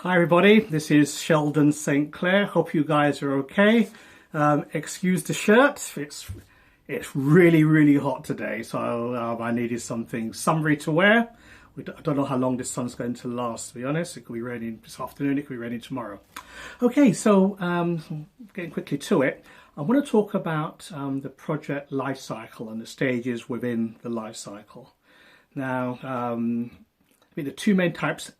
Hi everybody, this is Sheldon St. Clair. Hope you guys are okay. Excuse the shirt, it's really hot today, so I needed something summery to wear. I don't know how long this sun's going to last, to be honest. It could be raining this afternoon, it could be raining tomorrow. Okay, so getting quickly to it, I want to talk about the project life cycle and the stages within the life cycle. Now, I mean, the two main types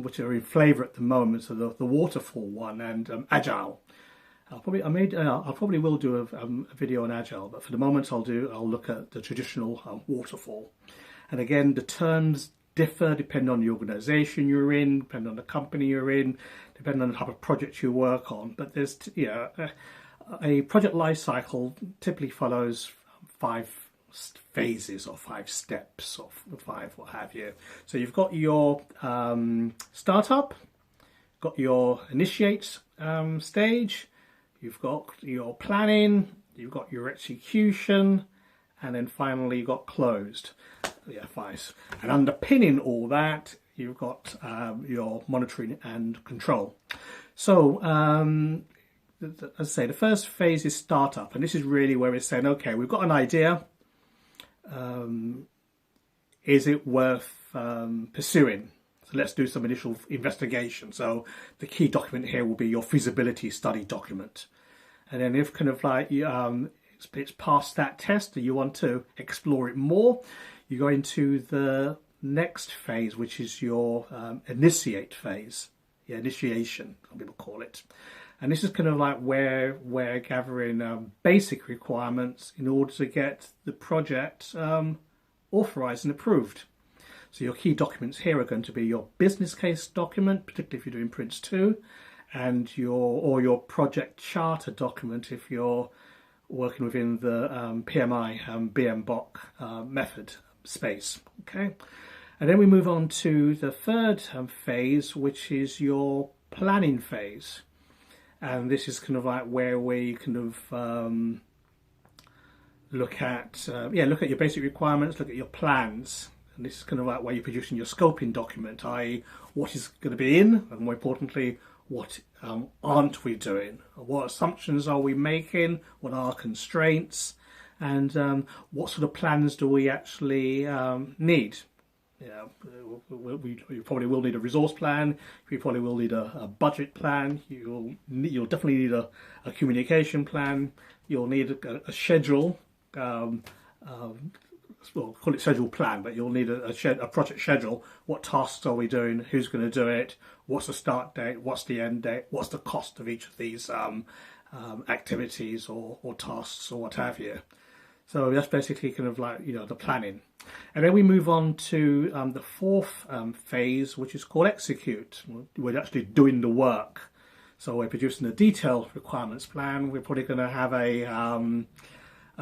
which are in flavour at the moment, so the waterfall one and agile. I probably will do a video on agile, but for the moment I'll look at the traditional waterfall. And again, the terms differ depending on the organisation you're in, depending on the company you're in, depending on the type of project you work on. But there's a project life cycle typically follows 5 phases or 5 steps or 5 what have you. So you've got your startup, got your initiate stage, you've got your planning, you've got your execution, and then finally you've got closed. Yeah, 5. And underpinning all that, you've got your monitoring and control. So as I say, the first phase is startup, and this is really where it's saying, okay, we've got an idea. Is it worth pursuing? So let's do some initial investigation. So the key document here will be your feasibility study document. And then if kind of like it's past that test and you want to explore it more, you go into the next phase, which is your initiate phase. Yeah, initiation, some people call it. And this is kind of like where we're gathering basic requirements in order to get the project authorized and approved. So your key documents here are going to be your business case document, particularly if you're doing Prince 2, and your project charter document if you're working within the PMI BMBOK method space. Okay, and then we move on to the third phase, which is your planning phase. And this is kind of like where we kind of look at your basic requirements, look at your plans. And this is kind of like where you're producing your scoping document, i.e. what is going to be in, and more importantly, what aren't we doing? What assumptions are we making? What are our constraints? And what sort of plans do we actually need? Yeah, we probably will need a resource plan. We probably will need a budget plan. You'll definitely need a communication plan. You'll need a schedule. Well, call it schedule plan, but you'll need a project schedule. What tasks are we doing? Who's going to do it? What's the start date? What's the end date? What's the cost of each of these activities or tasks or what have you? So that's basically kind of like, the planning. And then we move on to the fourth phase, which is called execute. We're actually doing the work. So we're producing a detailed requirements plan. We're probably going to have a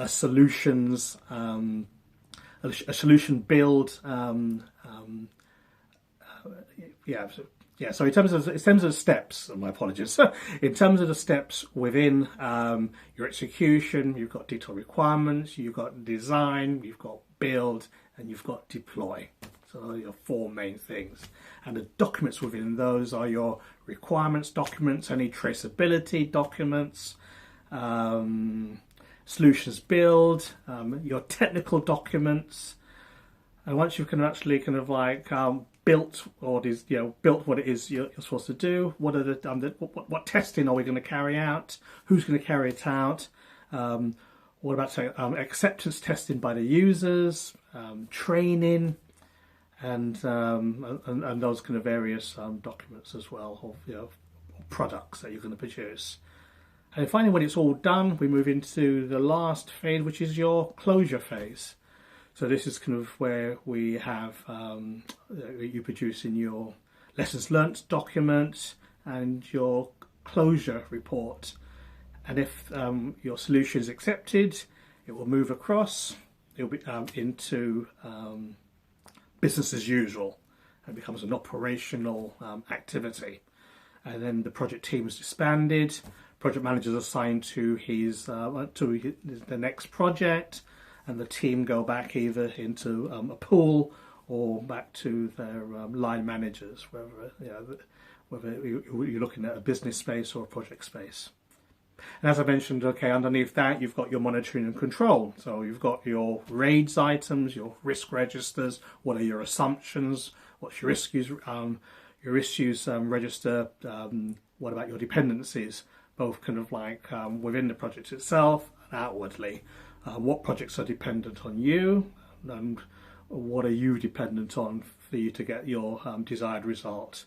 solutions, a solution build. So in terms of the steps, my apologies. In terms of the steps within your execution, you've got detailed requirements, you've got design, you've got build, and you've got deploy. So those are your 4 main things. And the documents within those are your requirements documents, any traceability documents, solutions build, your technical documents. And once you've actually built what it is you're supposed to do, what are what testing are we going to carry out? Who's going to carry it out? What about acceptance testing by the users, training, and those kind of various documents as well of products that you're going to produce. And finally, when it's all done, we move into the last phase, which is your closure phase. So this is kind of where we have you producing your lessons learnt document and your closure report. And if your solution is accepted, it will move across. It'll be into business as usual. It becomes an operational activity. And then the project team is disbanded. Project manager is assigned to the next project, and the team go back either into a pool or back to their line managers, whether you're looking at a business space or a project space. And as I mentioned, okay, underneath that you've got your monitoring and control. So you've got your RAIDs items, your risk registers. What are your assumptions? What's your issues register? What about your dependencies? Both kind of like within the project itself and outwardly. What projects are dependent on you, and what are you dependent on for you to get your desired result?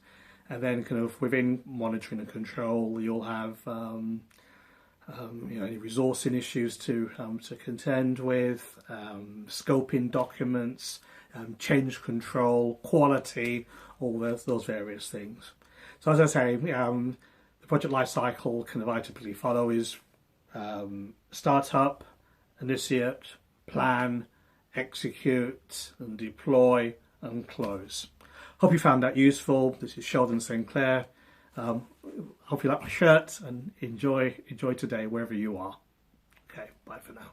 And then kind of within monitoring and control, you'll have any resourcing issues to contend with, scoping documents, change control, quality, all those various things. So as I say, the project lifecycle kind of I typically follow is start up, initiate, plan, execute, and deploy, and close. Hope you found that useful. This is Sheldon Sinclair. Hope you like my shirt and enjoy today wherever you are. Okay, bye for now.